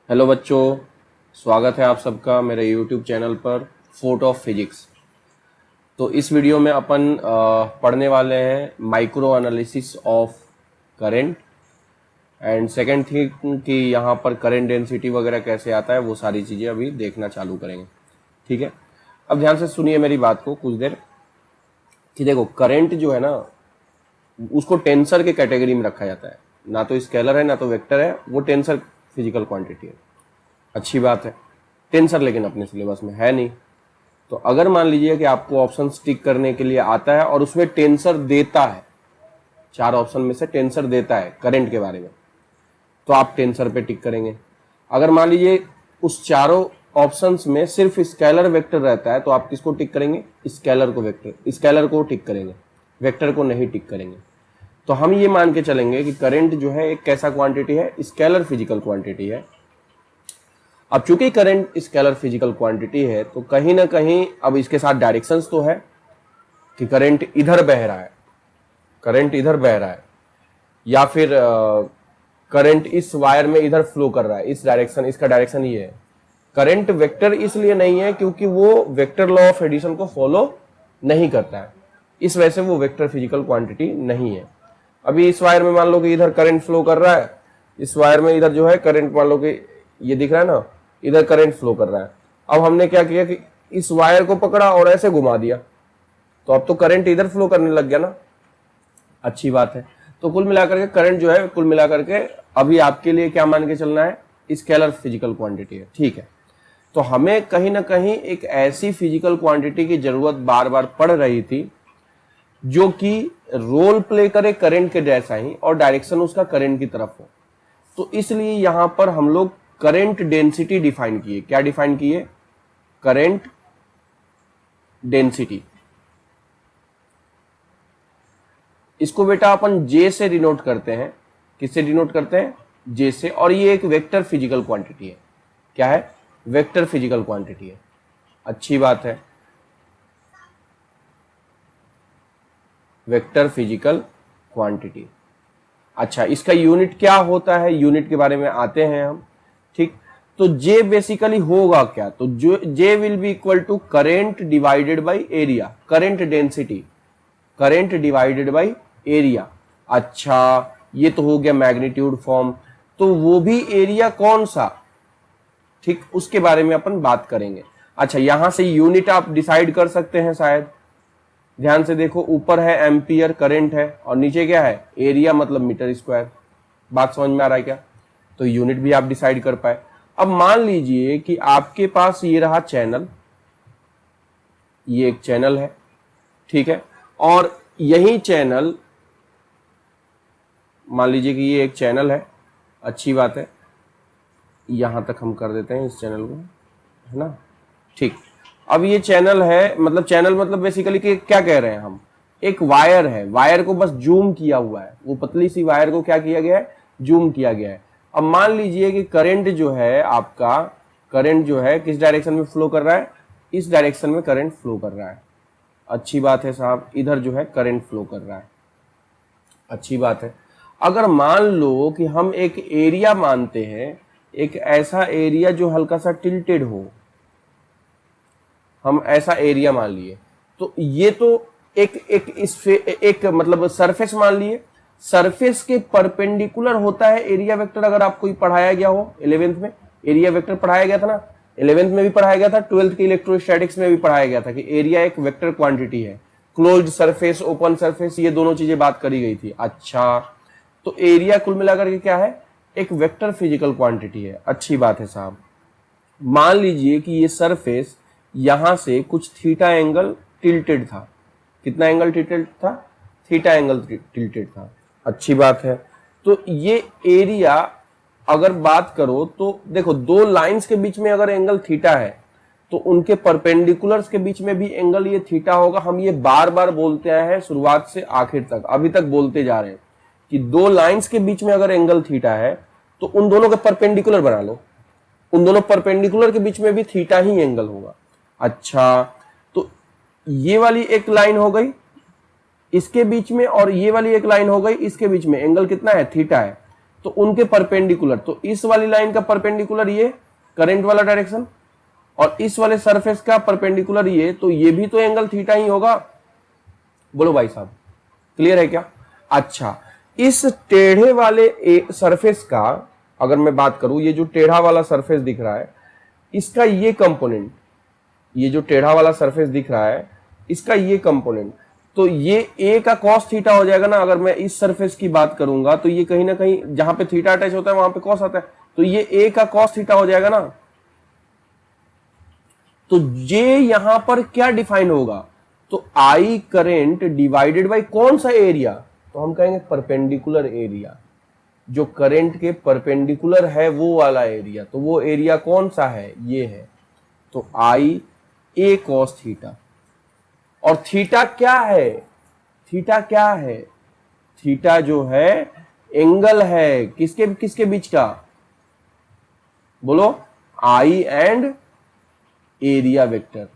Hello बच्चों, स्वागत है आप सबका मेरे यूट्यूब चैनल पर फोर्ट ऑफ फिजिक्स। तो इस वीडियो में अपन पढ़ने वाले हैं micro analysis of current and second thing कि यहाँ पर करंट डेंसिटी वगैरह कैसे आता है, वो सारी चीज़ें अभी देखना चालू करेंगे। ठीक है, अब ध्यान से सुनिए मेरी बात को कुछ देर कि देखो करंट जो है ना, उसको टेंसर के कैटेगरी में रखा जाता है, ना तो स्केलर है ना तो वेक्टर है, वो टेंसर फिजिकल क्वांटिटी है। अच्छी बात है, टेंसर लेकिन अपने सिलेबस में है नहीं। तो अगर मान लीजिए कि आपको ऑप्शन टिक करने के लिए आता है और उसमें टेंसर देता है, 4 ऑप्शन में से टेंसर देता है करंट के बारे में, तो आप टेंसर पे टिक करेंगे। अगर मान लीजिए उस चारों ऑप्शंस में सिर्फ स्केलर वेक्टर रहता है तो आप किसको टिक करेंगे? स्केलर को वेक्टर, स्केलर को टिक करेंगे, वेक्टर को नहीं टिक करेंगे। तो हम ये मान के चलेंगे कि करंट जो है एक कैसा क्वांटिटी है? स्केलर फिजिकल क्वांटिटी है। अब चूंकि करंट स्केलर फिजिकल क्वांटिटी है तो कहीं ना कहीं अब इसके साथ डायरेक्शंस तो है कि करंट इधर बह रहा है, करंट इधर बह रहा है, या फिर करंट इस वायर में इधर फ्लो कर रहा है, इस डायरेक्शन, इसका डायरेक्शन ये है। करंट वेक्टर इसलिए नहीं है क्योंकि वो वेक्टर लॉ ऑफ एडिशन को फॉलो नहीं करता है, इस वजह से वो वेक्टर फिजिकल क्वांटिटी नहीं है। अभी इस वायर में मान लो कि इधर करंट फ्लो कर रहा है, इस वायर में इधर जो है करंट, मान लो कि ये दिख रहा है ना, इधर करंट फ्लो कर रहा है। अब हमने क्या किया कि इस वायर को पकड़ा और ऐसे घुमा दिया, तो अब तो करंट इधर फ्लो करने लग गया ना। अच्छी बात है। तो कुल मिलाकर के करंट जो है, कुल मिलाकर के अभी आपके लिए क्या मान के चलना है? स्केलर फिजिकल क्वांटिटी है। ठीक है, तो हमें कहीं ना कहीं एक ऐसी फिजिकल क्वांटिटी की जरूरत बार बार पड़ रही थी जो कि रोल प्ले करे करंट के जैसा ही और डायरेक्शन उसका करंट की तरफ हो। तो इसलिए यहां पर हम लोग करंट डेंसिटी डिफाइन किए। क्या डिफाइन किए? Current density. इसको बेटा अपन जे से डिनोट करते हैं। किससे डिनोट करते हैं? जे से। और ये एक वेक्टर फिजिकल क्वांटिटी है। क्या है? वेक्टर फिजिकल क्वांटिटी है। अच्छी बात है, वेक्टर फिजिकल क्वांटिटी। अच्छा, इसका यूनिट क्या होता है? यूनिट के बारे में आते हैं हम। ठीक, तो जे बेसिकली होगा क्या? तो J will be equal to current divided by area, current density, current divided by area. अच्छा, ये तो हो गया मैग्नीट्यूड फॉर्म। तो वो भी एरिया कौन सा, ठीक, उसके बारे में अपन बात करेंगे। अच्छा, यहां से यूनिट आप डिसाइड कर सकते हैं शायद। ध्यान से देखो, ऊपर है एम्पियर करंट है और नीचे क्या है? एरिया, मतलब मीटर स्क्वायर। बात समझ में आ रहा है क्या? तो यूनिट भी आप डिसाइड कर पाए। अब मान लीजिए कि आपके पास ये रहा चैनल, ये एक चैनल है, ठीक है, और यही चैनल, मान लीजिए कि ये एक चैनल है। अच्छी बात है, यहां तक हम कर देते हैं इस चैनल को, है ना। ठीक, अब ये चैनल है, मतलब चैनल मतलब बेसिकली कि क्या कह रहे हैं हम? एक वायर है, वायर को बस जूम किया हुआ है, वो पतली सी वायर को क्या किया गया है? जूम किया गया है। अब मान लीजिए कि करंट जो है आपका, करंट जो है किस डायरेक्शन में फ्लो कर रहा है? इस डायरेक्शन में करंट फ्लो कर रहा है। अच्छी बात है साहब, इधर जो है करंट फ्लो कर रहा है। अच्छी बात है। अगर मान लो कि हम एक एरिया मानते हैं, एक ऐसा एरिया जो हल्का सा टिल्टेड हो, हम ऐसा एरिया मान लिए, तो ये तो एक मतलब सरफेस मान लिए। सरफेस के परपेंडिकुलर होता है एरिया वेक्टर। अगर आपको पढ़ाया गया हो 11th में, एरिया वेक्टर पढ़ाया गया था ना, 11th में भी पढ़ाया गया था, 12th के इलेक्ट्रोस्टैटिक्स में भी पढ़ाया गया था कि एरिया एक वेक्टर क्वांटिटी है। क्लोज्ड सरफेस, ओपन सरफेस, ये दोनों चीजें बात करी गई थी। अच्छा, तो एरिया कुल मिलाकर के क्या है? एक वेक्टर फिजिकल क्वांटिटी है। अच्छी बात है साहब। मान लीजिए कि ये सरफेस यहां से कुछ थीटा एंगल टिल्टेड था। कितना एंगल टिल्टेड था? थीटा एंगल टिल्टेड था। अच्छी बात है। तो ये एरिया अगर बात करो तो देखो, दो लाइंस के बीच में अगर एंगल थीटा है तो उनके परपेंडिकुलर्स के बीच में भी एंगल ये थीटा होगा। हम ये बार बार बोलते आए हैं शुरुआत से आखिर तक, अभी तक बोलते जा रहे हैं कि दो लाइंस के बीच में अगर एंगल थीटा है तो उन दोनों के परपेंडिकुलर बना लो, उन दोनों परपेंडिकुलर के बीच में भी थीटा ही एंगल होगा। अच्छा, तो ये वाली एक लाइन हो गई इसके बीच में और ये वाली एक लाइन हो गई इसके बीच में, एंगल कितना है? थीटा है। तो उनके परपेंडिकुलर, तो इस वाली लाइन का परपेंडिकुलर ये करंट वाला डायरेक्शन, और इस वाले सरफेस का परपेंडिकुलर ये, तो ये भी तो एंगल थीटा ही होगा। बोलो भाई साहब, क्लियर है क्या? अच्छा, इस टेढ़े वाले सरफेस का अगर मैं बात करूं, ये जो टेढ़ा वाला सरफेस दिख रहा है, इसका ये कंपोनेंट, ये जो टेढ़ा वाला सरफेस दिख रहा है, इसका ये कंपोनेंट, तो ये ए का कॉस थीटा हो जाएगा ना। अगर मैं इस सरफेस की बात करूंगा तो ये कहीं ना कहीं जहां पे थीटा अटैच होता है वहां पे कॉस आता है, तो ये ए का कॉस थीटा हो जाएगा ना। तो जे यहां पर क्या डिफाइन होगा, तो आई करंट डिवाइडेड बाय कौन सा एरिया, तो हम कहेंगे परपेंडिकुलर एरिया, जो करंट के परपेंडिकुलर है वो वाला एरिया। तो वो एरिया कौन सा है, ये है, तो आई ए कॉस थीटा। और थीटा क्या है, थीटा क्या है, थीटा जो है एंगल है किसके किसके बीच का, बोलो, आई एंड एरिया वेक्टर।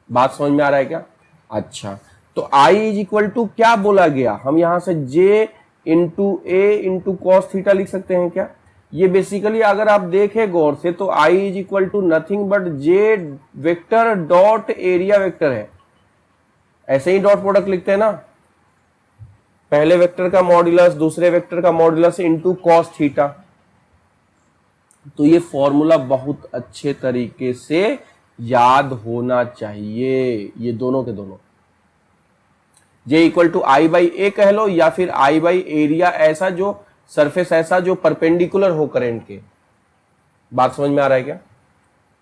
बात समझ में आ रहा है क्या? अच्छा, तो I इज इक्वल टू क्या बोला गया, हम यहां से J इंटू ए इंटू कॉस थीटा लिख सकते हैं क्या? ये बेसिकली अगर आप देखें गौर से तो I is equal to nothing but J vector dot area vector है। ऐसे ही डॉट प्रोडक्ट लिखते हैं ना, पहले वेक्टर का मॉड्यूलस दूसरे वेक्टर का मॉड्यूलस इंटू कॉस थीटा। तो ये फॉर्मूला बहुत अच्छे तरीके से याद होना चाहिए, ये दोनों के दोनों। J equal to I by A कह लो, या फिर आई बाई एरिया, ऐसा जो सरफेस ऐसा जो परपेंडिकुलर हो करंट के। बात समझ में आ रहा है क्या?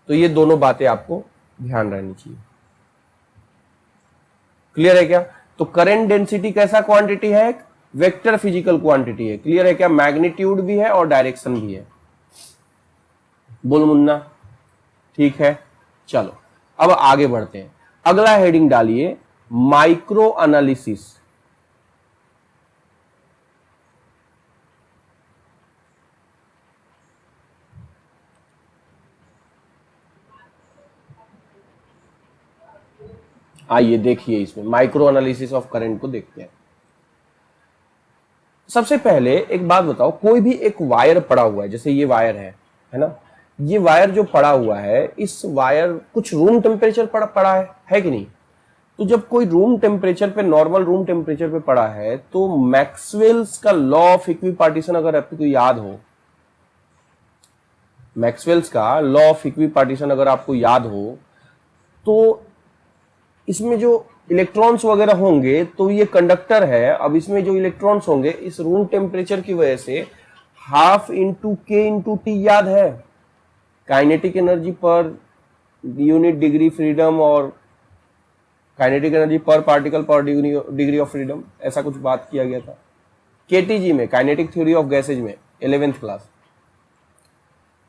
तो ये दोनों बातें आपको ध्यान रहनी चाहिए। क्लियर है क्या? तो करंट डेंसिटी कैसा क्वांटिटी है, वेक्टर फिजिकल क्वांटिटी है। क्लियर है क्या? मैग्नीट्यूड भी है और डायरेक्शन भी है। बोल मुन्ना, ठीक है, चलो अब आगे बढ़ते हैं। अगला हेडिंग डालिए, माइक्रो एनालिसिस। आइए देखिए, इसमें माइक्रो एनालिसिस ऑफ करंट को देखते हैं। सबसे पहले एक बात बताओ, कोई भी एक वायर पड़ा हुआ है, जैसे ये वायर है ना, ये वायर जो पड़ा हुआ है, इस वायर कुछ रूम टेम्परेचर पड़ा है कि नहीं? तो जब कोई रूम टेम्परेचर पे, नॉर्मल रूम टेम्परेचर पे पड़ा है, तो मैक्सवेल्स का लॉ ऑफ इक्विपार्टीशन अगर आपको याद हो, मैक्सवेल्स का लॉ ऑफ इक्विपार्टीशन अगर आपको याद हो, तो इसमें जो इलेक्ट्रॉन्स वगैरह होंगे तो ये कंडक्टर है। अब इसमें जो इलेक्ट्रॉन्स होंगे इस रूम टेम्परेचर की वजह से हाफ इंटू के इंटू टी याद है, kinetic energy per unit degree freedom और काइनेटिक एनर्जी पर पार्टिकल पर डिग्री ऑफ फ्रीडम, ऐसा कुछ बात किया गया था केटीजी में, काइनेटिक थ्योरी ऑफ गैसेज में, 11th क्लास।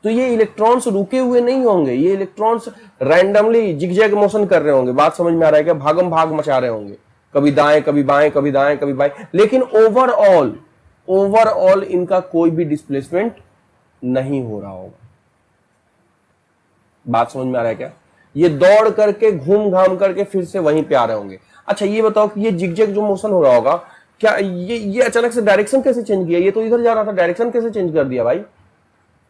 तो ये इलेक्ट्रॉन्स रुके हुए नहीं होंगे, ये इलेक्ट्रॉन्स रैंडमली जिगजैग मोशन कर रहे होंगे। बात समझ में आ रहा है क्या? भागम भाग मचा रहे होंगे, कभी दाएं कभी बाएं, कभी दाएं कभी बाएं, लेकिन ओवरऑल इनका कोई भी डिस्प्लेसमेंट नहीं हो रहा होगा। बात समझ में आ रहा है क्या? ये दौड़ करके घूम घाम करके फिर से वहीं पे आ रहे होंगे। अच्छा, ये बताओ कि ये जिगजैग जो मोशन हो रहा होगा, क्या ये अचानक से डायरेक्शन कैसे चेंज किया? ये तो इधर जा रहा था, डायरेक्शन कैसे चेंज कर दिया भाई?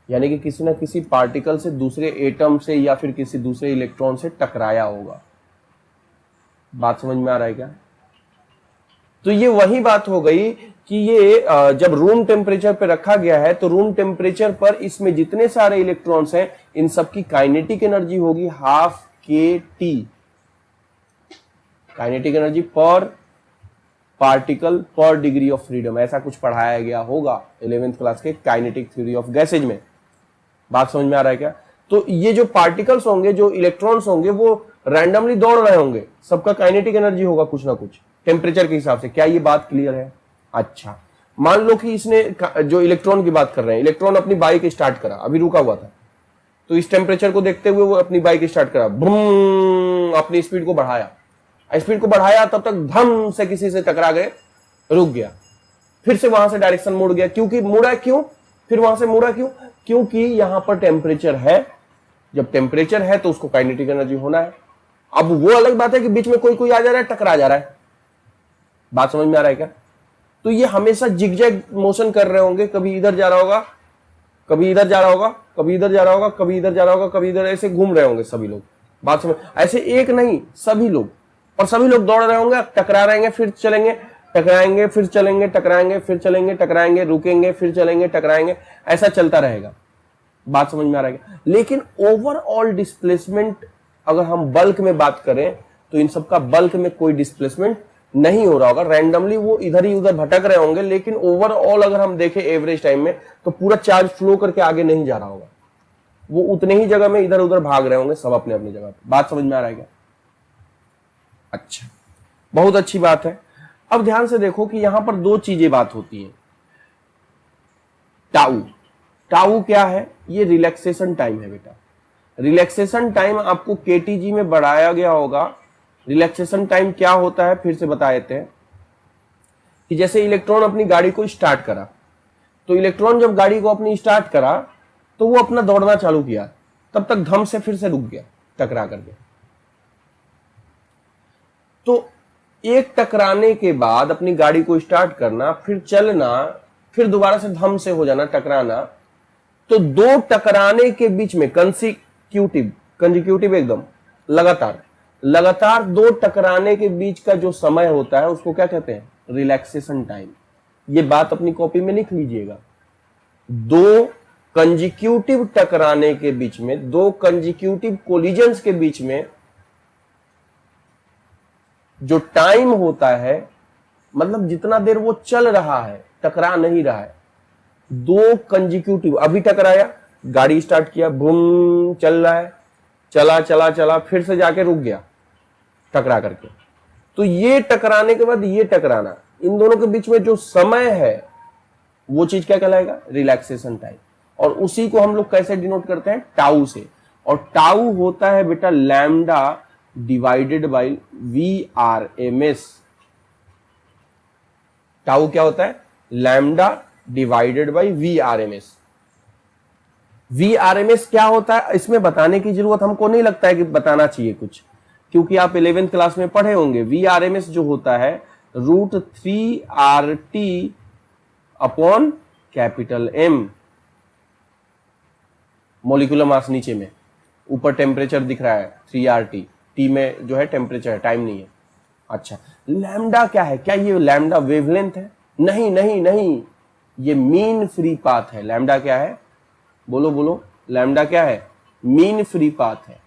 यानी कि किसी ना किसी पार्टिकल से, दूसरे एटम से, या फिर किसी दूसरे इलेक्ट्रॉन से टकराया होगा। बात समझ में आ रहा है क्या? तो ये वही बात हो गई कि ये जब रूम टेम्परेचर पे रखा गया है, तो रूम टेम्परेचर पर इसमें जितने सारे इलेक्ट्रॉन्स हैं, इन सबकी काइनेटिक एनर्जी होगी हाफ के टी, काइनेटिक एनर्जी पर पार्टिकल पर डिग्री ऑफ फ्रीडम, ऐसा कुछ पढ़ाया गया होगा 11th क्लास के काइनेटिक थ्योरी ऑफ गैसेज में। बात समझ में आ रहा है क्या? तो ये जो पार्टिकल्स होंगे, जो इलेक्ट्रॉन्स होंगे, वो रैंडमली दौड़ रहे होंगे, सबका काइनेटिक एनर्जी होगा कुछ ना कुछ टेम्परेचर के हिसाब से। क्या ये बात क्लियर है? अच्छा, मान लो कि इसने, जो इलेक्ट्रॉन की बात कर रहे हैं, इलेक्ट्रॉन अपनी बाइक स्टार्ट करा, अभी रुका हुआ था, तो इस टेम्परेचर को देखते हुए वो अपनी बाइक स्टार्ट करा, अपनी स्पीड को बढ़ाया, तब तक धम से किसी से टकरा गए, रुक गया, फिर से वहां से डायरेक्शन मुड़ गया। क्योंकि मुड़ा क्यों? फिर वहां से मुड़ा क्यों? क्योंकि यहां पर टेम्परेचर है, जब टेम्परेचर है तो उसको काइनेटिक एनर्जी होना है। अब वो अलग बात है कि बीच में कोई आ जा रहा है, टकरा जा रहा है। बात समझ में आ रहा है क्या? तो ये हमेशा जिगजैग मोशन कर रहे होंगे, कभी इधर जा रहा होगा, कभी इधर जा रहा होगा, कभी इधर जा रहा होगा, कभी इधर जा रहा होगा, कभी इधर, ऐसे घूम रहे होंगे सभी लोग। बात समझ, ऐसे एक नहीं सभी लोग, और सभी लोग दौड़ रहे होंगे, टकरा रहेंगे फिर चलेंगे, टकराएंगे फिर चलेंगे, टकराएंगे फिर चलेंगे, टकराएंगे रुकेंगे फिर चलेंगे, टकराएंगे, ऐसा चलता रहेगा। बात समझ में आ रहा है? लेकिन ओवरऑल डिस्प्लेसमेंट अगर हम बल्क में बात करें तो इन सबका बल्क में कोई डिस्प्लेसमेंट नहीं हो रहा होगा, रैंडमली वो इधर ही उधर भटक रहे होंगे, लेकिन ओवरऑल अगर हम देखें एवरेज टाइम में तो पूरा चार्ज फ्लो करके आगे नहीं जा रहा होगा, वो उतने ही जगह में इधर उधर भाग रहे होंगे सब अपने अपनी जगह पे। बात समझ में आ रहा है क्या? अच्छा, बहुत अच्छी बात है। अब ध्यान से देखो कि यहां पर दो चीजें बात होती हैं। टाउ, टाउ क्या है? ये रिलैक्सेशन टाइम है बेटा। रिलैक्सेशन टाइम आपको केटीजी में बढ़ाया गया होगा। रिलैक्सेशन टाइम क्या होता है फिर से बता देते हैं कि जैसे इलेक्ट्रॉन अपनी गाड़ी को स्टार्ट करा, तो इलेक्ट्रॉन जब गाड़ी को अपनी स्टार्ट करा तो वो अपना दौड़ना चालू किया, तब तक धम से फिर से रुक गया टकरा करके। तो एक टकराने के बाद अपनी गाड़ी को स्टार्ट करना, फिर चलना, फिर दोबारा से धम से हो जाना टकराना, तो दो टकराने के बीच में कंजिक्यूटिव एकदम लगातार दो टकराने के बीच का जो समय होता है उसको क्या कहते हैं? Relaxation time. ये बात अपनी कॉपी में लिख लीजिएगा। दो कंजिक्यूटिव टकराने के बीच में, दो कंजिक्यूटिव कोलिजन्स के बीच में जो टाइम होता है, मतलब जितना देर वो चल रहा है, टकरा नहीं रहा है, दो कंजिक्यूटिव, अभी टकराया, गाड़ी स्टार्ट किया, बूम चल रहा है, चला चला चला, फिर से जाके रुक गया टकरा करके, तो ये टकराने के बाद ये टकराना, इन दोनों के बीच में जो समय है वो चीज क्या कहलाएगा? Relaxation time. और उसी को हम लोग कैसे डिनोट करते हैं? टाउ से। और टाउ होता है बेटा lambda divided by VRMS। Tau क्या होता है? Lambda divided by VRMS। VRMS क्या होता है इसमें बताने की जरूरत हमको नहीं लगता है कि बताना चाहिए कुछ, क्योंकि आप 11th क्लास में पढ़े होंगे। VRMS जो होता है √3RT upon capital M। Molecular mass नीचे में, ऊपर टेम्परेचर दिख रहा है 3RT, T में जो है टेम्परेचर है, टाइम नहीं है। अच्छा, लैम्डा क्या है? क्या ये लैम्डा वेवलेंथ है? नहीं नहीं नहीं, ये मीन फ्री पाथ है। लैम्डा क्या है? बोलो बोलो, लैम्डा क्या है? मीन फ्री पाथ है।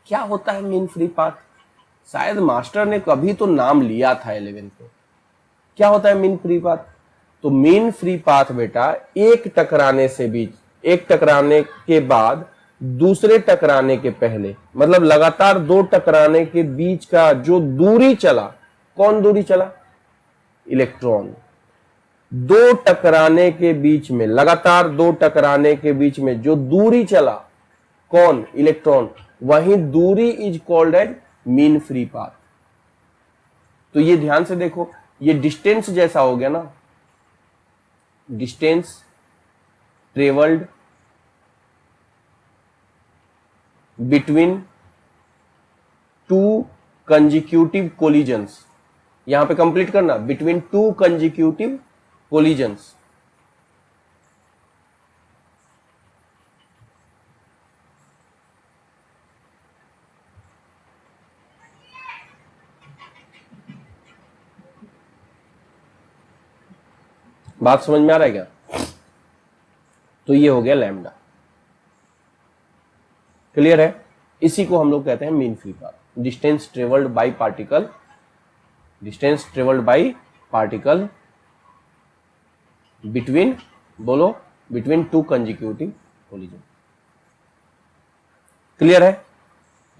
क्या होता है मीन फ्री पाथ? शायद मास्टर ने कभी तो नाम लिया था 11th में। क्या होता है मीन फ्री पाथ? तो मीन फ्री पाथ बेटा एक टकराने से बीच, एक टकराने के बाद दूसरे टकराने के पहले, मतलब लगातार दो टकराने के बीच का जो दूरी चला, कौन दूरी चला? इलेक्ट्रॉन। दो टकराने के बीच में, लगातार दो टकराने के बीच में जो दूरी चला, कौन? इलेक्ट्रॉन। वही दूरी is called as mean free path. तो ये ध्यान से देखो, ये डिस्टेंस जैसा हो गया ना, distance travelled between two consecutive collisions. यहां पे कंप्लीट करना, बिटवीन टू कंजिक्यूटिव कोलिजन्स। बात समझ में आ रहा है क्या? तो ये हो गया लैम्डा। क्लियर है? इसी को हम लोग कहते हैं mean free path. Distance travelled by particle, distance travelled by particle between, बोलो, between two consecutive collision. Clear है?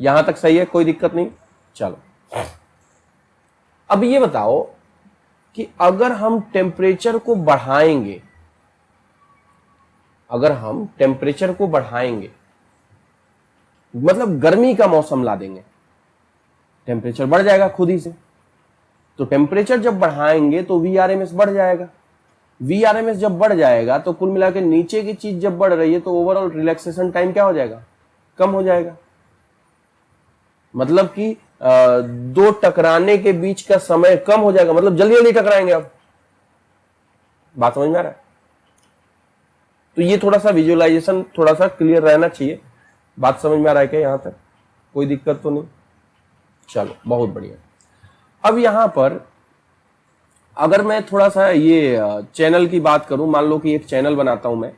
यहां तक सही है, कोई दिक्कत नहीं? चलो, अब ये बताओ कि अगर हम टेम्परेचर को बढ़ाएंगे, अगर हम टेम्परेचर को बढ़ाएंगे, मतलब गर्मी का मौसम ला देंगे, टेम्परेचर बढ़ जाएगा खुद ही से। तो टेम्परेचर जब बढ़ाएंगे तो VRMS बढ़ जाएगा। VRMS जब बढ़ जाएगा तो कुल मिलाकर नीचे की चीज जब बढ़ रही है तो ओवरऑल रिलैक्सेशन टाइम क्या हो जाएगा? कम हो जाएगा। मतलब कि दो टकराने के बीच का समय कम हो जाएगा, मतलब जल्दी जल्दी टकराएंगे आप। बात समझ में आ रहा है? तो ये थोड़ा सा विजुअलाइजेशन थोड़ा सा क्लियर रहना चाहिए। बात समझ में आ रहा है क्या? यहां तक कोई दिक्कत तो नहीं? चलो बहुत बढ़िया। अब यहां पर अगर मैं थोड़ा सा ये चैनल की बात करूं, मान लो कि एक चैनल बनाता हूं मैं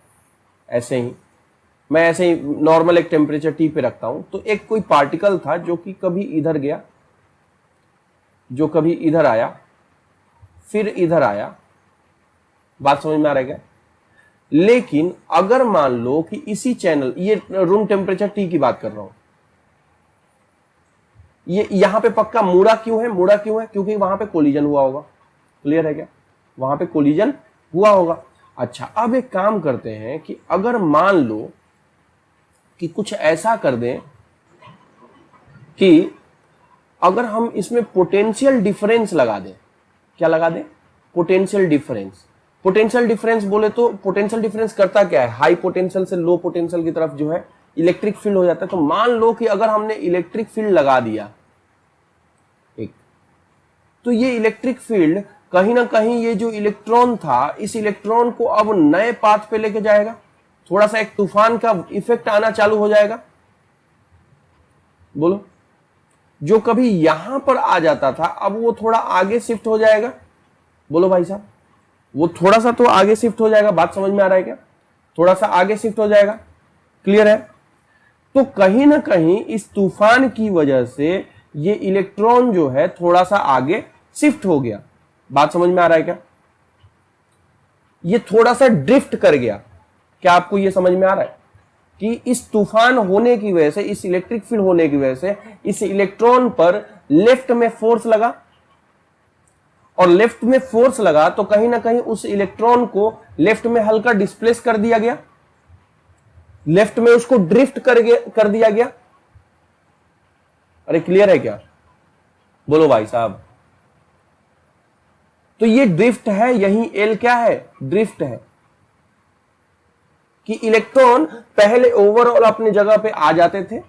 ऐसे ही नॉर्मल एक टेम्परेचर टी पे रखता हूं, तो एक कोई पार्टिकल था जो कि कभी इधर गया, जो कभी इधर आया, फिर इधर आया। बात समझ में आ रहा है क्या? लेकिन अगर मान लो कि इसी चैनल, ये रूम टेम्परेचर टी की बात कर रहा हूं, ये यहां पे पक्का मुड़ा क्यों है? मुड़ा क्यों है? क्योंकि वहां पे कोलिजन हुआ होगा। क्लियर है क्या? वहां पे कोलिजन हुआ होगा। अच्छा, अब एक काम करते हैं कि अगर मान लो कि कुछ ऐसा कर दें कि अगर हम इसमें पोटेंशियल डिफरेंस लगा दें। क्या लगा दें? Potential difference. पोटेंशियल डिफरेंस बोले तो पोटेंशियल डिफरेंस करता क्या है? हाई पोटेंशियल से लो पोटेंशियल की तरफ जो है इलेक्ट्रिक फील्ड हो जाता है। तो मान लो कि अगर हमने इलेक्ट्रिक फील्ड लगा दिया एक, तो ये इलेक्ट्रिक फील्ड कहीं ना कहीं ये जो इलेक्ट्रॉन था, इस इलेक्ट्रॉन को अब नए पाथ पे लेके जाएगा। थोड़ा सा एक तूफान का इफेक्ट आना चालू हो जाएगा। बोलो, जो कभी यहां पर आ जाता था अब वो थोड़ा आगे शिफ्ट हो जाएगा। बोलो भाई साहब, वो थोड़ा सा तो आगे शिफ्ट हो जाएगा। बात समझ में आ रहा है क्या? थोड़ा सा आगे शिफ्ट हो जाएगा। क्लियर है? तो कहीं ना कहीं इस तूफान की वजह से ये इलेक्ट्रॉन जो है थोड़ा सा आगे शिफ्ट हो गया। बात समझ में आ रहा है क्या? ये थोड़ा सा ड्रिफ्ट कर गया। क्या आपको ये समझ में आ रहा है कि इस तूफान होने की वजह से, इस इलेक्ट्रिक फील्ड होने की वजह से इस इलेक्ट्रॉन पर लेफ्ट में फोर्स लगा, और लेफ्ट में फोर्स लगा तो कहीं ना कहीं उस इलेक्ट्रॉन को लेफ्ट में हल्का डिस्प्लेस कर दिया गया, लेफ्ट में उसको ड्रिफ्ट कर दिया गया। अरे क्लियर है क्या? बोलो भाई साहब। तो ये ड्रिफ्ट है, यही एल क्या है? ड्रिफ्ट है कि इलेक्ट्रॉन पहले ओवरऑल अपनी जगह पे आ जाते थे,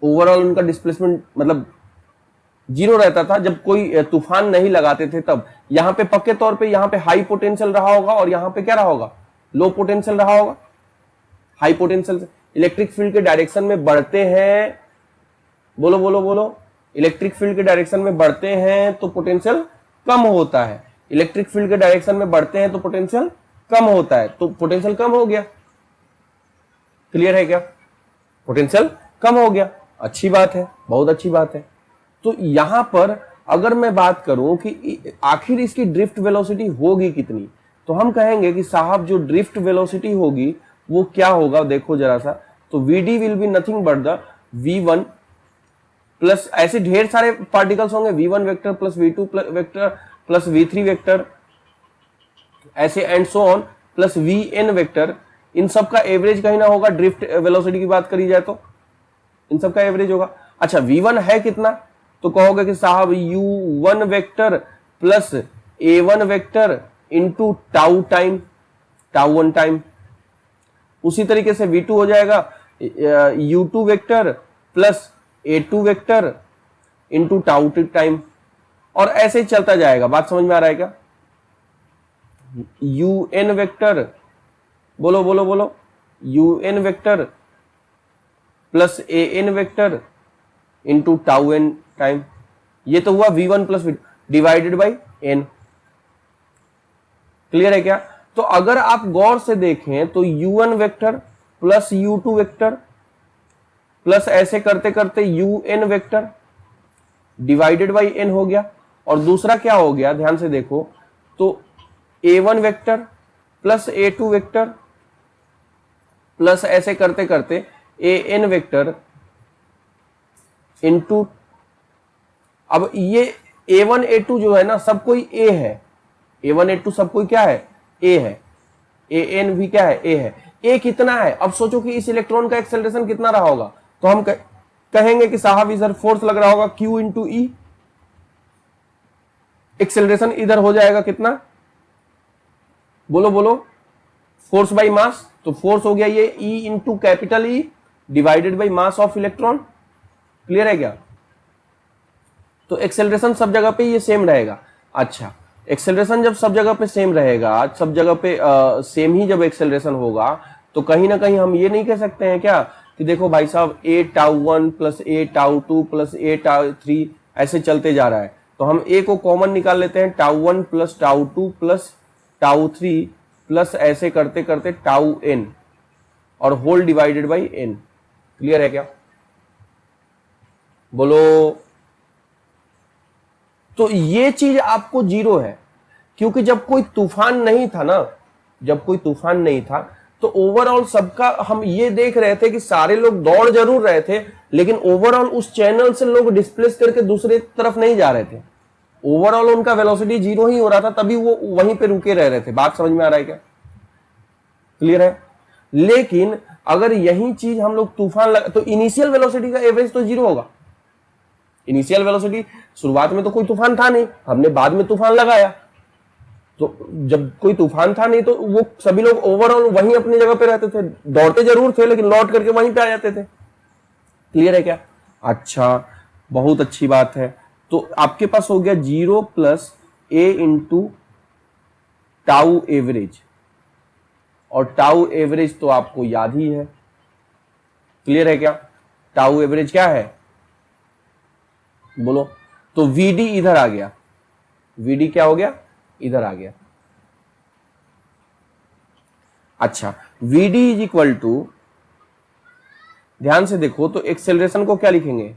ओवरऑल उनका डिस्प्लेसमेंट मतलब जीरो रहता था जब कोई तूफान नहीं लगाते थे। तब यहां पे पक्के तौर पे यहां पे हाई पोटेंशियल रहा होगा और यहां पे क्या रहा होगा? लो पोटेंशियल रहा होगा। हाई पोटेंशियल इलेक्ट्रिक फील्ड के डायरेक्शन में बढ़ते हैं। बोलो बोलो बोलो, इलेक्ट्रिक फील्ड के डायरेक्शन में बढ़ते हैं तो पोटेंशियल कम होता है। इलेक्ट्रिक फील्ड के डायरेक्शन में बढ़ते हैं तो पोटेंशियल कम होता है। तो पोटेंशियल कम हो गया। क्लियर है क्या? पोटेंशियल कम हो गया। अच्छी बात है, बहुत अच्छी बात है। तो यहां पर अगर मैं बात करूं कि आखिर इसकी ड्रिफ्ट वेलोसिटी होगी कितनी, तो हम कहेंगे कि साहब जो ड्रिफ्ट वेलोसिटी होगी वो क्या होगा? देखो जरा सा, तो vd will be nothing but the v1 plus, ऐसे ढेर सारे पार्टिकल्स होंगे, v1 vector plus v2 vector plus v3 vector, ऐसे and so on, plus vn vector. इन सब का एवरेज कहीं ना होगा। ड्रिफ्ट वेलोसिटी की बात करी जाए तो इन सब का एवरेज होगा। अच्छा, v1 है कितना? तो कहोगे कि साहब u1 vector plus a1 vector into tau time, tau one time. उसी तरीके से v2 हो जाएगा u2 vector plus a2 vector into tau time, और ऐसे ही चलता जाएगा। बात समझ में आ रहा है क्या? un वेक्टर, बोलो बोलो बोलो, un vector plus an vector into tau N time. ये तो हुआ v1 plus v2 divided by n। Clear है क्या? तो अगर आप गौर से देखें तो u1 vector plus u2 vector plus ऐसे करते करते un vector divided by n हो गया। और दूसरा क्या हो गया? ध्यान से देखो तो a1 vector plus a2 vector plus ऐसे करते करते an वेक्टर इंटू, अब ये a1 a2 जो है ना सब कोई a है, a1 a2 सब कोई क्या है? a है। an भी क्या है? a है। a कितना है? अब सोचो कि इस इलेक्ट्रॉन का एक्सेलरेशन कितना रहा होगा, तो हम कहेंगे कि साहब इधर फोर्स लग रहा होगा q इंटू ई, एक्सेलरेशन इधर हो जाएगा कितना? बोलो बोलो, फोर्स बाई मास। तो फोर्स हो गया ये E into capital E divided by mass of electron. Clear है क्या? तो एक्सेलरेशन सब जगह पे ये सेम रहेगा। अच्छा, एक्सेलरेशन जब सब जगह पे सेम रहेगा, सब जगह पे सेम ही जब एक्सेलरेशन होगा, तो कहीं ना कहीं हम ये नहीं कह सकते हैं क्या कि देखो भाई साहब ए टाउ 1 प्लस ए टाउ 2 प्लस ए टाउ 3 ऐसे चलते जा रहा है, तो हम ए को कॉमन निकाल लेते हैं, tau 1 plus tau 2 plus tau 3 plus ऐसे करते करते टाउ n और whole divided by n। Clear है क्या? बोलो। तो ये चीज आपको जीरो है, क्योंकि जब कोई तूफान नहीं था ना, जब कोई तूफान नहीं था तो ओवरऑल सबका हम ये देख रहे थे कि सारे लोग दौड़ जरूर रहे थे, लेकिन ओवरऑल उस चैनल से लोग डिस्प्लेस करके दूसरे तरफ नहीं जा रहे थे। ओवरऑल उनका वेलोसिटी जीरो ही हो रहा था, तभी वो वहीं पे रुके रह रहे थे। बात समझ में आ रहा है क्या? क्लियर है? लेकिन अगर यही चीज हम लोग तूफान तो इनिशियल वेलोसिटी का एवरेज तो जीरो होगा। इनिशियल वेलोसिटी शुरुआत में तो कोई तूफान था नहीं, हमने बाद में तूफान लगाया, तो जब कोई तूफान था नहीं तो वो सभी लोग ओवरऑल वहीं अपनी जगह पे रहते थे, दौड़ते जरूर थे लेकिन लौट करके वहीं पे आ जाते थे। क्लियर है क्या? अच्छा, बहुत अच्छी बात है। तो आपके पास हो गया 0 प्लस ए इंटू टाउ एवरेज, और टाउ एवरेज तो आपको याद ही है। क्लियर है क्या? टाउ एवरेज क्या है बोलो? तो वीडी इधर आ गया, वीडी क्या हो गया? इधर आ गया। अच्छा, वीडी इज इक्वल टू, ध्यान से देखो तो एक्सेलरेशन को क्या लिखेंगे?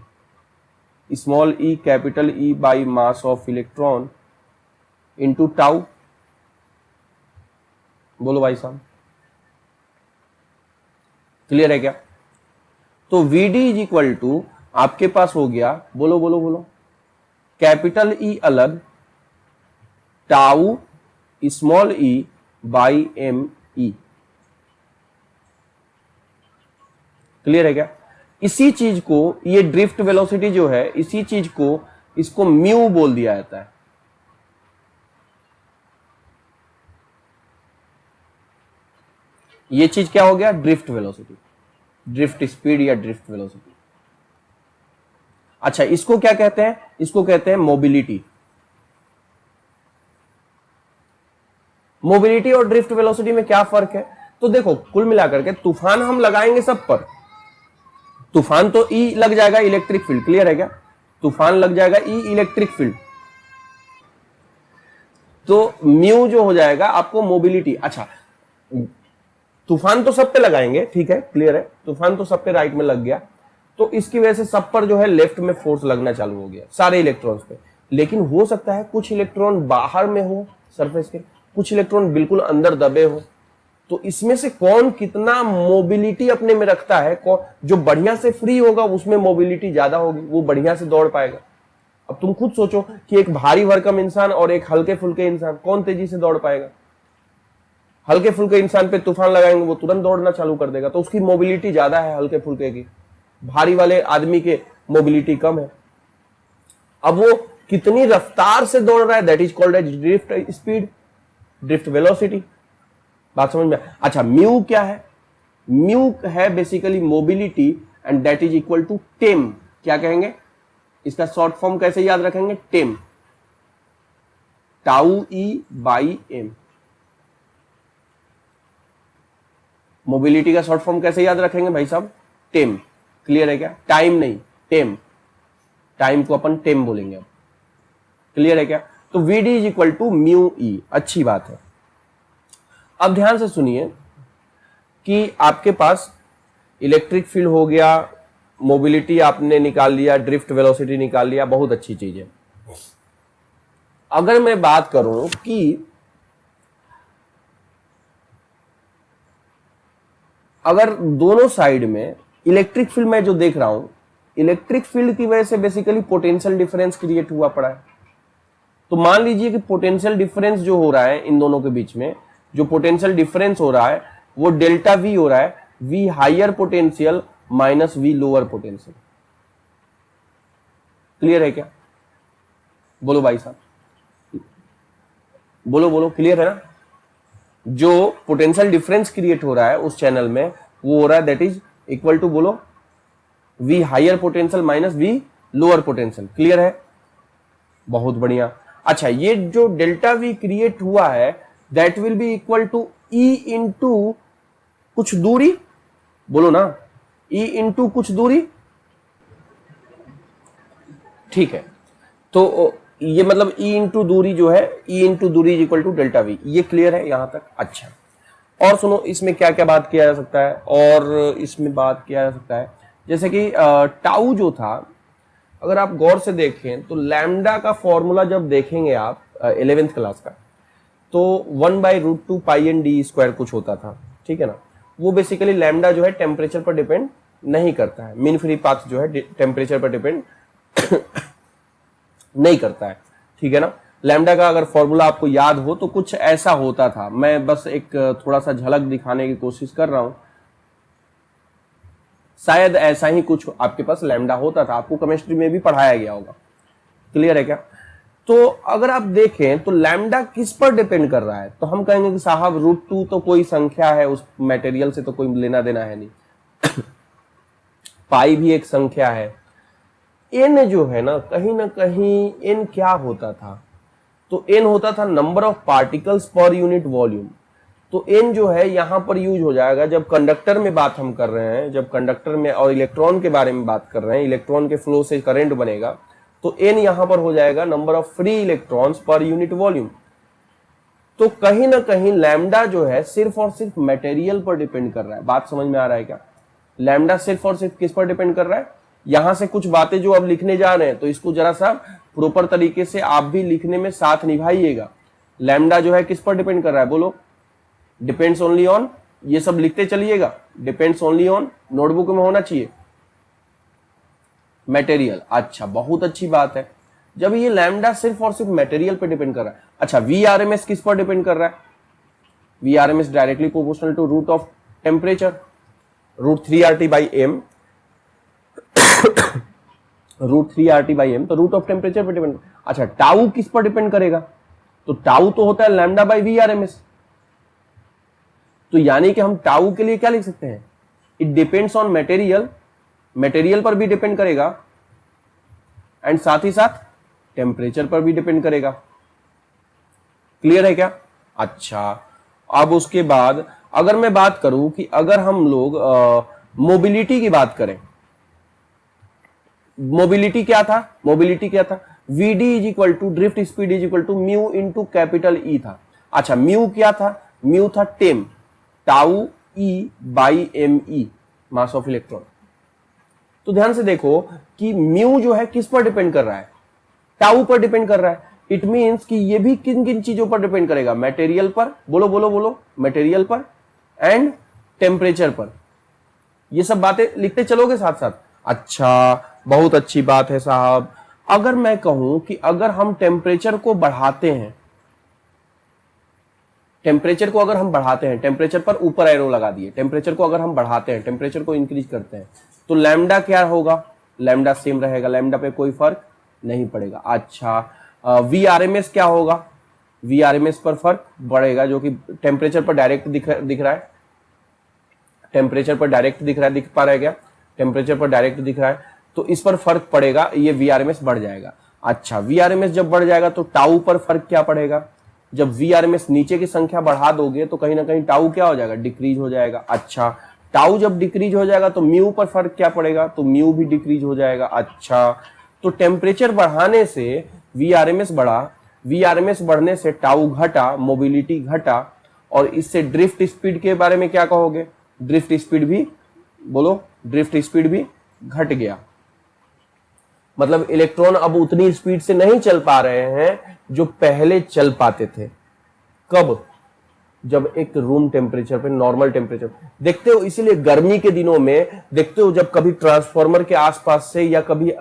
Small E capital E by mass of electron into tau. बोलो भाई साहब, क्लियर है क्या? तो वीडी इज इक्वल टू आपके पास हो गया, बोलो बोलो बोलो, कैपिटल ई अलग, tau small E by M E. Clear है क्या? इसी चीज को, ये ड्रिफ्ट वेलोसिटी जो है, इसी चीज को इसको म्यू बोल दिया जाता है। ये चीज क्या हो गया? ड्रिफ्ट वेलोसिटी, ड्रिफ्ट स्पीड या ड्रिफ्ट वेलोसिटी। अच्छा, इसको क्या कहते हैं? इसको कहते हैं मोबिलिटी। मोबिलिटी और ड्रिफ्ट वेलोसिटी में क्या फर्क है? तो देखो, कुल मिलाकर के तूफान हम लगाएंगे सब पर, तूफान तो ई लग जाएगा इलेक्ट्रिक फील्ड। क्लियर है क्या? तूफान लग जाएगा ई इलेक्ट्रिक फील्ड, तो म्यू जो हो जाएगा आपको मोबिलिटी। अच्छा, तूफान तो सब पे लगाएंगे, ठीक है, क्लियर है, तूफान तो सब पे राइट में लग गया, तो इसकी वजह से सब पर जो है लेफ्ट में फोर्स लगना चालू हो गया, सारे इलेक्ट्रॉन्स पे। लेकिन हो सकता है कुछ इलेक्ट्रॉन बाहर में हो सरफेस के, कुछ इलेक्ट्रॉन बिल्कुल अंदर दबे हो, तो इसमें से कौन कितना मोबिलिटी अपने में रखता है, जो बढ़िया से फ्री होगा उसमें मोबिलिटी ज्यादा होगी, वो बढ़िया से दौड़ पाएगा। अब तुम खुद सोचो कि एक भारी भरकम इंसान और एक हल्के फुल्के इंसान, कौन तेजी से दौड़ पाएगा? हल्के फुल्के इंसान पे तूफान लगाएंगे, वो तुरंत दौड़ना चालू कर देगा, तो उसकी मोबिलिटी ज्यादा है हल्के फुल्के की, भारी वाले आदमी के मोबिलिटी कम है। अब वो कितनी रफ्तार से दौड़ रहा है, that is called as drift speed, drift velocity. बात समझ में? अच्छा, म्यू क्या है? म्यू है basically mobility, and that is equal to TEM. क्या कहेंगे इसका शॉर्ट फॉर्म, कैसे याद रखेंगे? TEM, tau E by M. Mobility का शॉर्ट फॉर्म कैसे याद रखेंगे भाई साहब? टेम। क्लियर है क्या? टाइम नहीं, टेम, टाइम को अपन टेम बोलेंगे अब। क्लियर है क्या? तो VD is equal to mu E. अच्छी बात है। अब ध्यान से सुनिए कि आपके पास इलेक्ट्रिक फील्ड हो गया, मोबिलिटी आपने निकाल लिया, ड्रिफ्ट वेलोसिटी निकाल लिया, बहुत अच्छी चीज है। अगर मैं बात करूं कि अगर दोनों साइड में इलेक्ट्रिक फील्ड में जो देख रहा हूं, इलेक्ट्रिक फील्ड की वजह से बेसिकली पोटेंशियल डिफरेंस क्रिएट हुआ पड़ा है, तो मान लीजिए कि पोटेंशियल डिफरेंस जो हो रहा है इन दोनों के बीच में, जो पोटेंशियल डिफरेंस हो रहा है वो डेल्टा वी हो रहा है, V higher potential minus V lower potential. Clear है क्या? बोलो भाई साहब, बोलो बोलो, क्लियर है ना? जो पोटेंशियल डिफरेंस क्रिएट हो रहा है उस चैनल में, वो हो रहा है दैट इज इक्वल टू, बोलो, V higher potential minus V lower potential. Clear है? बहुत बढ़िया। अच्छा, ये जो डेल्टा V क्रिएट हुआ है that will be equal to E into कुछ दूरी, बोलो ना, E इंटू कुछ दूरी। ठीक है, तो ये मतलब E इंटू दूरी जो है, E इंटू दूरी is equal to delta V। ये क्लियर है यहां तक? अच्छा, और सुनो, इसमें क्या क्या बात किया जा सकता है, और इसमें बात किया जा सकता है जैसे कि टाउ जो था, अगर आप गौर से देखें तो लैम्डा का फॉर्मूला जब देखेंगे आप 11th क्लास का, तो 1/√2 पाई एन डी स्क्वायर कुछ होता था, ठीक है ना। वो बेसिकली लैम्डा जो है टेम्परेचर पर डिपेंड नहीं करता है, मीन फ्री पाथ जो है टेम्परेचर पर डिपेंड नहीं करता है, ठीक है ना। लैम्डा का अगर फॉर्मूला आपको याद हो तो कुछ ऐसा होता था, मैं बस एक थोड़ा सा झलक दिखाने की कोशिश कर रहा हूं। शायद ऐसा ही कुछ आपके पास लैम्डा होता था, आपको केमिस्ट्री में भी पढ़ाया गया होगा। क्लियर है क्या? तो अगर आप देखें तो लैम्डा किस पर डिपेंड कर रहा है, तो हम कहेंगे कि साहब √2 तो कोई संख्या है, उस मटेरियल से तो कोई लेना देना है नहीं। पाई भी एक संख्या है। एन जो है ना कहीं एन क्या होता था, तो एन होता था number of particles per unit volume. तो एन जो है यहां पर यूज हो जाएगा जब कंडक्टर में बात हम कर रहे हैं, जब कंडक्टर में और इलेक्ट्रॉन के बारे में बात कर रहे हैं, इलेक्ट्रॉन के फ्लो से करंट बनेगा, तो एन यहां पर हो जाएगा number of free electrons per unit volume. तो कहीं ना कहीं लैम्डा जो है सिर्फ और सिर्फ मटेरियल पर डिपेंड कर रहा है। बात समझ में आ रहा है क्या? लैम्डा सिर्फ और सिर्फ किस पर डिपेंड कर रहा है? यहां से कुछ बातें जो अब लिखने जा रहे हैं तो इसको जरा सा प्रॉपर तरीके से आप भी लिखने में साथ निभाइएगा। लैम्डा जो है किस पर डिपेंड कर रहा है, बोलो? डिपेंड्स ओनली ऑन, ये सब लिखते चलिएगा, डिपेंड्स ओनली ऑन, नोटबुक में होना चाहिए, मटेरियल। अच्छा, बहुत अच्छी बात है, जब ये लैम्डा सिर्फ और सिर्फ मटेरियल पे डिपेंड कर रहा है। अच्छा, VRMS किस पर डिपेंड कर रहा है? VRMS directly proportional to root of temperature, √3RT/m, √3RT/m, तो रूट ऑफ टेम्परेचर पर डिपेंड। अच्छा, टाउ किस पर डिपेंड करेगा? तो टाउ तो होता है λ/VRMS। तो यानी कि हम टाउ के लिए क्या लिख सकते हैं? It depends on material, material पर भी डिपेंड करेगा एंड साथ ही साथ टेम्परेचर पर भी डिपेंड करेगा। क्लियर है क्या? अच्छा, अब उसके बाद अगर मैं बात करूं कि अगर हम लोग मोबिलिटी की बात करें, मोबिलिटी क्या था? मोबिलिटी क्या था? VD is equal to drift speed is equal to mu into capital E था। अच्छा, म्यू क्या था? म्यू था टेम, tau E/me, mass of electron. तो ध्यान से देखो कि म्यू जो है किस पर डिपेंड कर रहा है? टाउ पर डिपेंड कर रहा है। इट मींस कि ये भी किन किन चीजों पर डिपेंड करेगा? मटेरियल पर, बोलो बोलो बोलो, मटेरियल पर एंड टेम्परेचर पर। ये सब बातें लिखते चलोगे साथ साथ? अच्छा, बहुत अच्छी बात है साहब। अगर मैं कहूं कि अगर हम टेम्परेचर को बढ़ाते हैं, टेम्परेचर को अगर हम बढ़ाते हैं, टेम्परेचर पर ऊपर एरो लगा दिए, टेम्परेचर को अगर हम बढ़ाते हैं, टेम्परेचर को इंक्रीज करते हैं, तो लैम्डा क्या होगा? लैम्डा सेम रहेगा, लैम्डा पे कोई फर्क नहीं पड़ेगा। अच्छा, VRMS क्या होगा? VRMS पर फर्क पड़ेगा, जो कि टेम्परेचर पर डायरेक्ट दिख रहा है, टेम्परेचर पर डायरेक्ट दिख रहा है, दिख पा रहा है क्या? टेम्परेचर पर डायरेक्ट दिख रहा है, तो इस पर फर्क पड़ेगा, ये VRMS बढ़ जाएगा। अच्छा, VRMS जब बढ़ जाएगा तो टाउ पर फर्क क्या पड़ेगा? जब VRMS नीचे की संख्या बढ़ा दोगे तो कहीं ना कहीं टाउ क्या हो जाएगा? डिक्रीज हो जाएगा। अच्छा, टाउ जब डिक्रीज हो जाएगा तो म्यू पर फर्क क्या पड़ेगा? तो म्यू भी डिक्रीज हो जाएगा। अच्छा, तो टेम्परेचर बढ़ाने से VRMS बढ़ा, VRMS बढ़ने से टाउ घटा, मोबिलिटी घटा, और इससे ड्रिफ्ट स्पीड के बारे में क्या कहोगे? ड्रिफ्ट स्पीड भी, बोलो, ड्रिफ्ट स्पीड भी घट गया। मतलब इलेक्ट्रॉन अब उतनी स्पीड से नहीं चल पा रहे हैं जो पहले चल पाते थे। कब? जब एक रूम टेम्परेचर पे, नॉर्मल टेम्परेचर देखते हो। इसीलिए गर्मी के दिनों में देखते हो, जब कभी ट्रांसफार्मर के आसपास से या कभी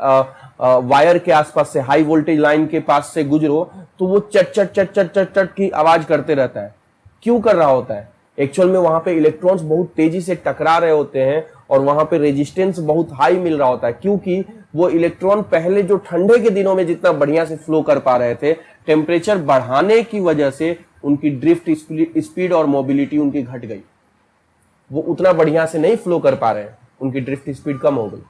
वायर के आसपास से, हाई वोल्टेज लाइन के पास से गुजरो, तो वो चट चट चट चट चट चट की आवाज करते रहता है। क्यों कर रहा होता है? एक्चुअल में वहां पे इलेक्ट्रॉन्स बहुत तेजी से टकरा रहे होते हैं और वहां पे रेजिस्टेंस बहुत हाई मिल रहा होता है, क्योंकि वो इलेक्ट्रॉन पहले जो ठंडे के दिनों में जितना बढ़िया से फ्लो कर पा रहे थे, टेम्परेचर बढ़ाने की वजह से उनकी ड्रिफ्ट स्पीड और मोबिलिटी उनकी घट गई। वो उतना बढ़िया से नहीं फ्लो कर पा रहे हैं, उनकी ड्रिफ्ट स्पीड कम हो गई।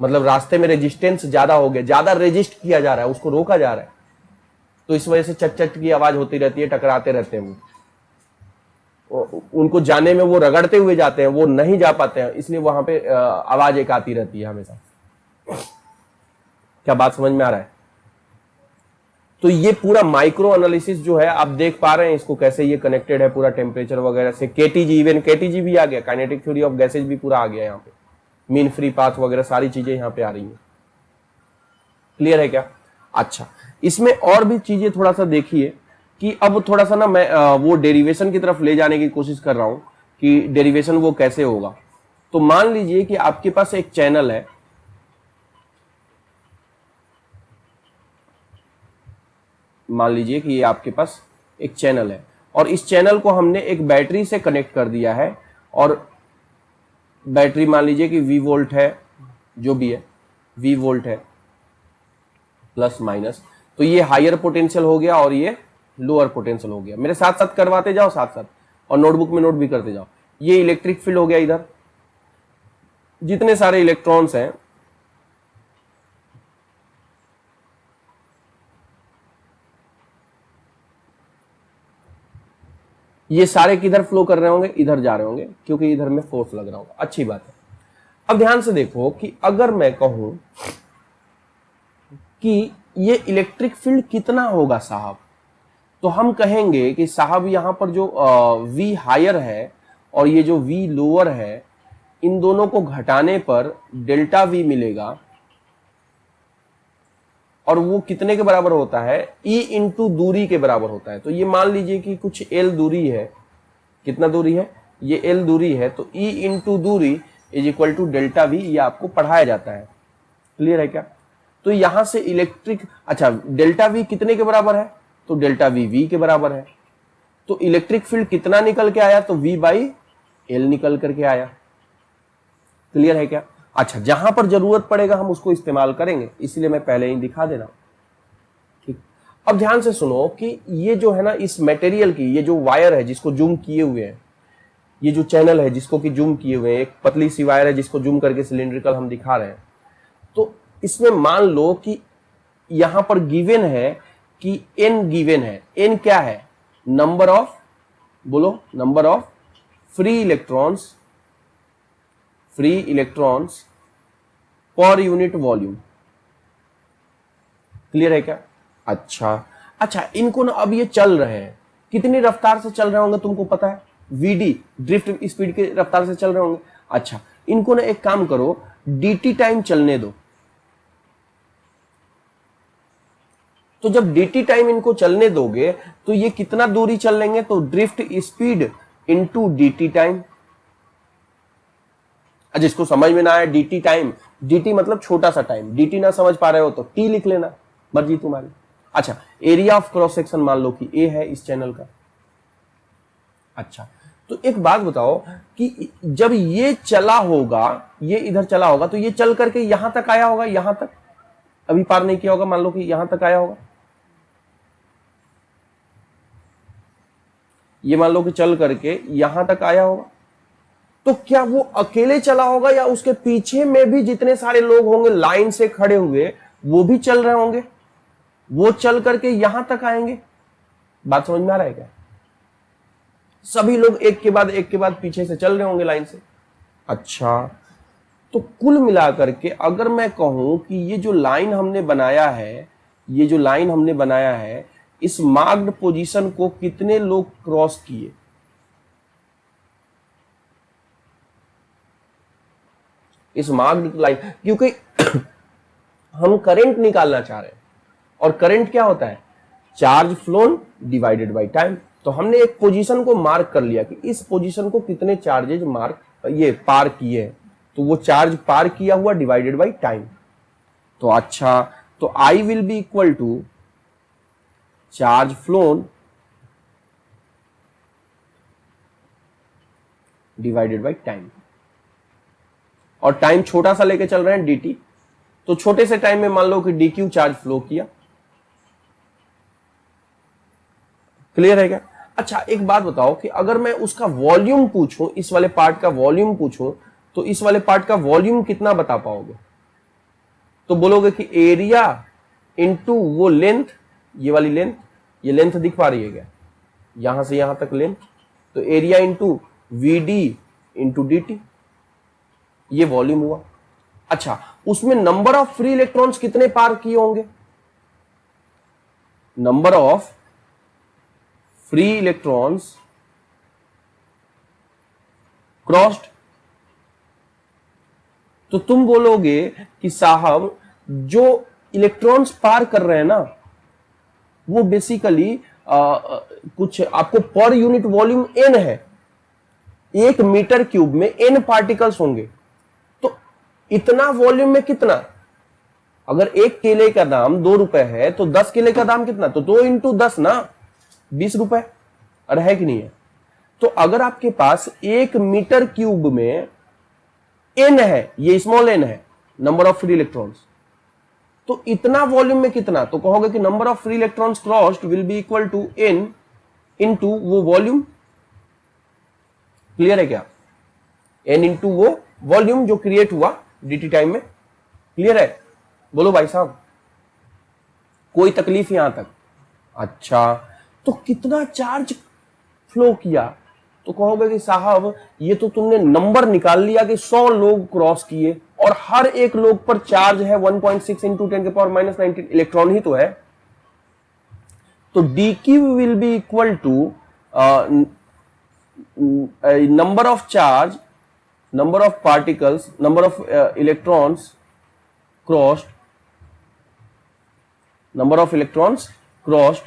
मतलब रास्ते में रेजिस्टेंस ज्यादा हो गया, ज्यादा रेजिस्ट किया जा रहा है, उसको रोका जा रहा है, तो इस वजह से चट चट की आवाज होती रहती है, टकराते रहते हैं वो, उनको जाने में वो रगड़ते हुए जाते हैं, वो नहीं जा पाते हैं, इसलिए वहां पे आवाज एक आती रहती है हमेशा। क्या बात समझ में आ रहा है? तो ये पूरा माइक्रो एनालिसिस जो है आप देख पा रहे हैं इसको कैसे ये कनेक्टेड है पूरा टेम्परेचर वगैरह से। केटीजी, इवन केटीजी भी आ गया, काइनेटिक थ्योरी ऑफ गैसेज भी पूरा आ गया यहाँ पे, मीन फ्री पाथ वगैरह सारी चीजें यहाँ पे आ रही हैं। क्लियर है क्या? अच्छा, इसमें और भी चीजें थोड़ा सा देखिए कि अब थोड़ा सा ना मैं वो डेरिवेशन की तरफ ले जाने की कोशिश कर रहा हूं कि डेरिवेशन वो कैसे होगा। तो मान लीजिए कि आपके पास एक चैनल है, मान लीजिए कि ये आपके पास एक चैनल है और इस चैनल को हमने एक बैटरी से कनेक्ट कर दिया है, और बैटरी मान लीजिए कि V वोल्ट है, जो भी है V वोल्ट है प्लस माइनस, तो ये हायर पोटेंशियल हो गया और ये लोअर पोटेंशियल हो गया। मेरे साथ साथ करवाते जाओ साथ साथ, और नोटबुक में नोट भी करते जाओ। ये इलेक्ट्रिक फील्ड हो गया, इधर जितने सारे इलेक्ट्रॉन्स हैं ये सारे किधर फ्लो कर रहे होंगे, इधर जा रहे होंगे, क्योंकि इधर में फोर्स लग रहा होगा। अच्छी बात है। अब ध्यान से देखो कि अगर मैं कहूं कि ये इलेक्ट्रिक फील्ड कितना होगा साहब, तो हम कहेंगे कि साहब यहां पर जो V हायर है और ये जो V लोअर है, इन दोनों को घटाने पर डेल्टा V मिलेगा, और वो कितने के बराबर होता है? E इंटू दूरी के बराबर होता है। तो ये मान लीजिए कि कुछ L दूरी है, कितना दूरी है? ये L दूरी है, तो E इंटू दूरी is equal to delta V, ये आपको पढ़ाया जाता है। क्लियर है क्या? तो यहां से इलेक्ट्रिक, अच्छा डेल्टा V कितने के बराबर है? तो डेल्टा V के बराबर है। तो इलेक्ट्रिक फील्ड कितना निकल के आया? तो V बाई L निकल करके आया। क्लियर है क्या? अच्छा, जहां पर जरूरत पड़ेगा हम उसको इस्तेमाल करेंगे, इसलिए मैं पहले ही दिखा दे रहा हूं। ठीक, अब ध्यान से सुनो कि ये जो है ना, इस मटेरियल की ये जो वायर है जिसको जूम किए हुए हैं, ये जो चैनल है जिसको कि जूम किए हुए हैं, एक पतली सी वायर है जिसको जूम करके सिलिंड्रिकल हम दिखा रहे हैं। तो इसमें मान लो कि यहां पर गिवन है कि n गिवन है। n क्या है? नंबर ऑफ, बोलो, number of free electrons per unit volume. Clear है क्या? अच्छा, इनको ना अब ये चल रहे हैं, कितनी रफ्तार से चल रहे होंगे तुमको पता है? VD, ड्रिफ्ट स्पीड की रफ्तार से चल रहे होंगे। अच्छा, इनको ना एक काम करो, dt टाइम चलने दो। तो जब dt टाइम इनको चलने दोगे तो ये कितना दूरी चल लेंगे? तो drift speed into dt time. जिसको समझ में ना आए dt टाइम, dt मतलब छोटा सा टाइम, dt ना समझ पा रहे हो तो t लिख लेना, मर्जी तुम्हारी। अच्छा, एरिया ऑफ क्रॉस सेक्शन मान लो कि a है इस चैनल का। अच्छा, तो एक बात बताओ कि जब ये चला होगा, ये इधर चला होगा, तो ये चल करके यहां तक आया होगा, यहां तक अभी पार नहीं किया होगा, मान लो कि यहां तक आया होगा। ये मान लो कि चल करके यहां तक आया होगा, तो क्या वो अकेले चला होगा या उसके पीछे में भी जितने सारे लोग होंगे लाइन से खड़े हुए वो भी चल रहे होंगे, वो चल करके यहां तक आएंगे? बात समझ में आ रहा है क्या? सभी लोग एक के बाद पीछे से चल रहे होंगे लाइन से। अच्छा, तो कुल मिलाकर के अगर मैं कहूं कि ये जो लाइन हमने बनाया है, ये जो लाइन हमने बनाया है, इस मार्क्ड पोजीशन को कितने लोग क्रॉस किए? इस मार्क्ड लाइन, क्योंकि हम करंट निकालना चाह रहे हैं, और करंट क्या होता है? Charge flown divided by time. तो हमने एक पोजीशन को मार्क कर लिया कि इस पोजीशन को कितने चार्जेज पार किए हैं, तो वो चार्ज पार किया हुआ डिवाइडेड बाय टाइम। तो अच्छा, तो I will be equal to charge flown divided by time, और टाइम छोटा सा लेके चल रहे हैं dt, तो छोटे से टाइम में मान लो कि dq चार्ज फ्लो किया। क्लियर है क्या? अच्छा, एक बात बताओ कि अगर मैं उसका वॉल्यूम पूछूं, इस वाले पार्ट का वॉल्यूम पूछूं, तो इस वाले पार्ट का वॉल्यूम कितना बता पाओगे? तो बोलोगे कि एरिया इंटू वो लेंथ, ये वाली लेंथ, ये लेंथ दिख पा रही है क्या, यहां से यहां तक लेंथ, तो area into VD into DT, ये वॉल्यूम हुआ। अच्छा, उसमें नंबर ऑफ फ्री इलेक्ट्रॉन्स कितने पार किए होंगे, number of free electrons crossed. तो तुम बोलोगे कि साहब जो इलेक्ट्रॉन्स पार कर रहे हैं ना, वो बेसिकली कुछ आपको पर यूनिट वॉल्यूम n है, 1 मीटर क्यूब में n पार्टिकल्स होंगे, तो इतना वॉल्यूम में कितना, अगर 1 केले का दाम 2 रुपए है तो 10 केले का दाम कितना, तो 2 इंटू 10 ना 20 रुपए, अरे है कि नहीं है। तो अगर आपके पास 1 मीटर क्यूब में n है, ये स्मॉल n है, नंबर ऑफ फ्री इलेक्ट्रॉन्स, तो इतना वॉल्यूम में कितना, तो कहोगे कि number of free electrons crossed will be equal to n into वो वॉल्यूम। क्लियर है क्या, n इंटू वो वॉल्यूम जो क्रिएट हुआ dt टाइम में। क्लियर है, बोलो भाई साहब, कोई तकलीफ यहां तक। अच्छा, तो कितना चार्ज फ्लो किया, तो कहोगे कि साहब ये तो तुमने नंबर निकाल लिया कि 100 लोग क्रॉस किए और हर एक लोग पर चार्ज है 1.6 इंटू 10⁻⁹ इलेक्ट्रॉन ही तो है, तो dq will be equal to number of charge, number of particles, number of electrons crossed, number of electrons crossed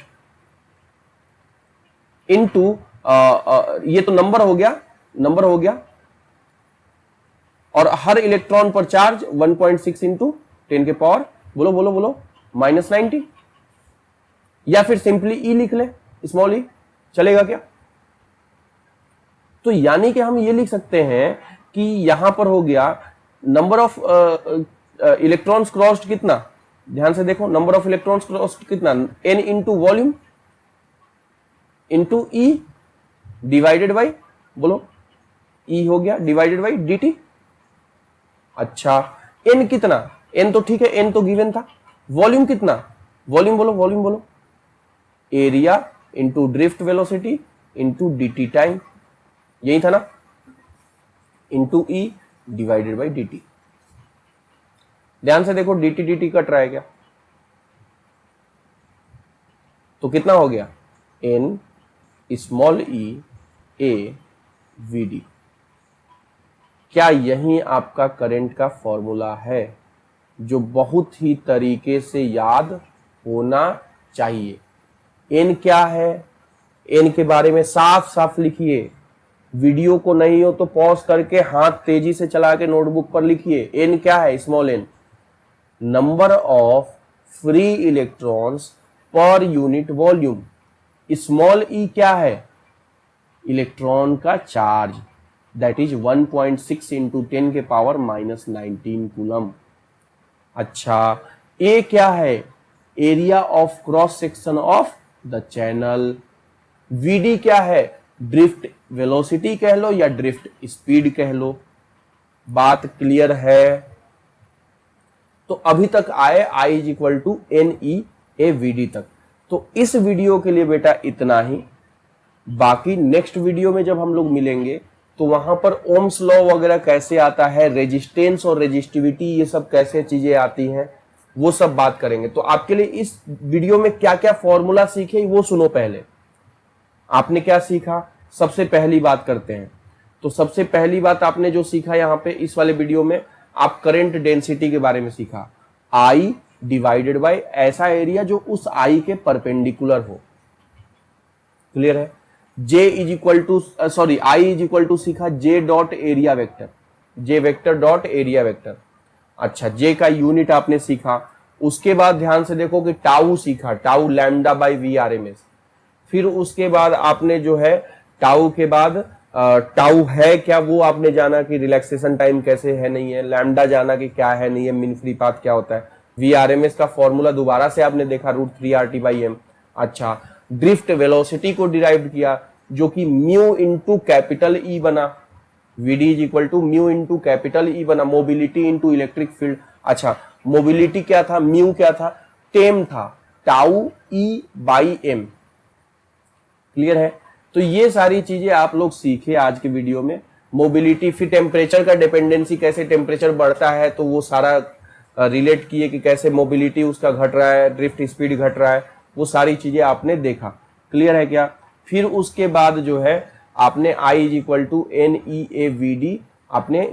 into ये तो नंबर हो गया, नंबर हो गया, और हर इलेक्ट्रॉन पर चार्ज 1.6 इंटू 10 बोलो बोलो बोलो -90, या फिर सिंपली ई लिख ले, स्मॉल ई, चलेगा क्या। तो यानी कि हम ये लिख सकते हैं कि यहां पर हो गया नंबर ऑफ इलेक्ट्रॉन्स क्रॉस्ड कितना, ध्यान से देखो, नंबर ऑफ इलेक्ट्रॉन्स क्रॉस्ड कितना, n into volume into E divided by, बोलो ई हो गया डिवाइडेड बाई dt। अच्छा, n कितना, n तो ठीक है, n तो गिवन था, वॉल्यूम कितना, वॉल्यूम बोलो, वॉल्यूम बोलो, area into drift velocity into dt time, यही था ना, into E divided by dt। ध्यान से देखो, dt dt कट रहा है क्या, तो कितना हो गया, n small e a vd। क्या यही आपका करंट का फॉर्मूला है जो बहुत ही तरीके से याद होना चाहिए। n क्या है, n के बारे में साफ साफ लिखिए, वीडियो को नहीं हो तो पॉज करके हाथ तेजी से चला के नोटबुक पर लिखिए। n क्या है, small n, number of free electrons per unit volume. Small e क्या है, इलेक्ट्रॉन का charge, that is 1.6 into 10⁻⁻19 coulomb. अच्छा, a क्या है, area of cross section of the channel. vd क्या है, ड्रिफ्ट वेलोसिटी कह लो या ड्रिफ्ट स्पीड कह लो। बात क्लियर है। तो अभी तक आए I is equal to NEAVD तक। तो इस वीडियो के लिए बेटा इतना ही। बाकी नेक्स्ट वीडियो में जब हम लोग मिलेंगे तो वहां पर ओम्स लॉ वगैरह कैसे आता है, रेजिस्टेंस और रेजिस्टिविटी ये सब कैसे चीजें आती हैं, वो सब बात करेंगे। तो आपके लिए इस वीडियो में क्या क्या फॉर्मूला सीखे वो सुनो। पहले आपने क्या सीखा, सबसे पहली बात करते हैं। तो सबसे पहली बात आपने जो सीखा यहाँ पे इस वाले वीडियो में, आप करंट डेंसिटी के बारे में सीखा। I डिवाइडेड बाय ऐसा एरिया जो उस I के परपेंडिकुलर हो। क्लियर है। J is equal to sorry I is equal to सीखा J dot area vector, J vector dot area vector. अच्छा, J का यूनिट आपने सीखा। उसके बाद ध्यान से देखो कि टाउ सीखा, टाउ लैम्डा बाई VRMS। फिर उसके बाद आपने जो है टाउ के बाद टाउ है क्या वो आपने जाना कि रिलैक्सेशन टाइम कैसे है नहीं है, लैम्डा जाना कि क्या है नहीं है, मीन फ्री पाथ क्या होता है, VRMS का फॉर्मूला दोबारा से आपने देखा √3RT/m। अच्छा, ड्रिफ्ट वेलोसिटी को डिराइव किया जो कि म्यू इंटू कैपिटल E बना, VD is equal to mu into capital E बना, मोबिलिटी इंटू इलेक्ट्रिक फील्ड। अच्छा, मोबिलिटी क्या था, म्यू क्या था, टेम था, tau E by m. Clear है? तो ये सारी चीजें आप लोग सीखे आज के वीडियो में। मोबिलिटी, फिर टेम्परेचर का डिपेंडेंसी, कैसे टेम्परेचर बढ़ता है तो वो सारा रिलेट किए कि कैसे मोबिलिटी उसका घट रहा है, ड्रिफ्ट स्पीड घट रहा है, वो सारी चीजें आपने देखा। क्लियर है क्या? फिर उसके बाद जो है आपने I is equal to NEAVD आपने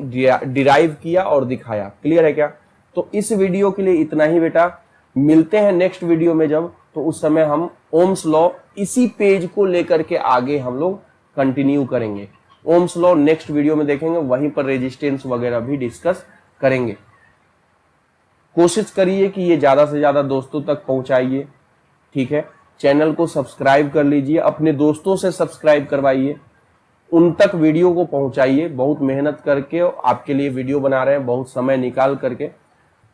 डिराइव किया और दिखाया। क्लियर है क्या? तो इस वीडियो के लिए इतना ही बेटा। मिलते हैं नेक्स्ट वीडियो में जब, तो उस समय हम ओम्स लॉ इसी पेज को लेकर के आगे हम लोग कंटिन्यू करेंगे। ओम्स लॉ नेक्स्ट वीडियो में देखेंगे, वहीं पर रेजिस्टेंस वगैरह भी डिस्कस करेंगे। कोशिश करिए कि ये ज्यादा से ज्यादा दोस्तों तक पहुंचाइए। ठीक है? चैनल को सब्सक्राइब कर लीजिए, अपने दोस्तों से सब्सक्राइब करवाइए, उन तक वीडियो को पहुंचाइए। बहुत मेहनत करके आपके लिए वीडियो बना रहे हैं, बहुत समय निकाल करके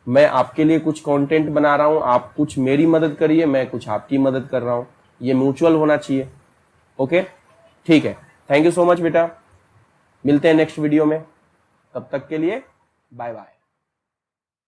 मैं आपके लिए कुछ कंटेंट बना रहा हूं। आप कुछ मेरी मदद करिए, मैं कुछ आपकी मदद कर रहा हूं। ये म्यूचुअल होना चाहिए। ओके, ठीक है। थैंक यू सो मच बेटा। मिलते हैं नेक्स्ट वीडियो में, तब तक के लिए बाय बाय।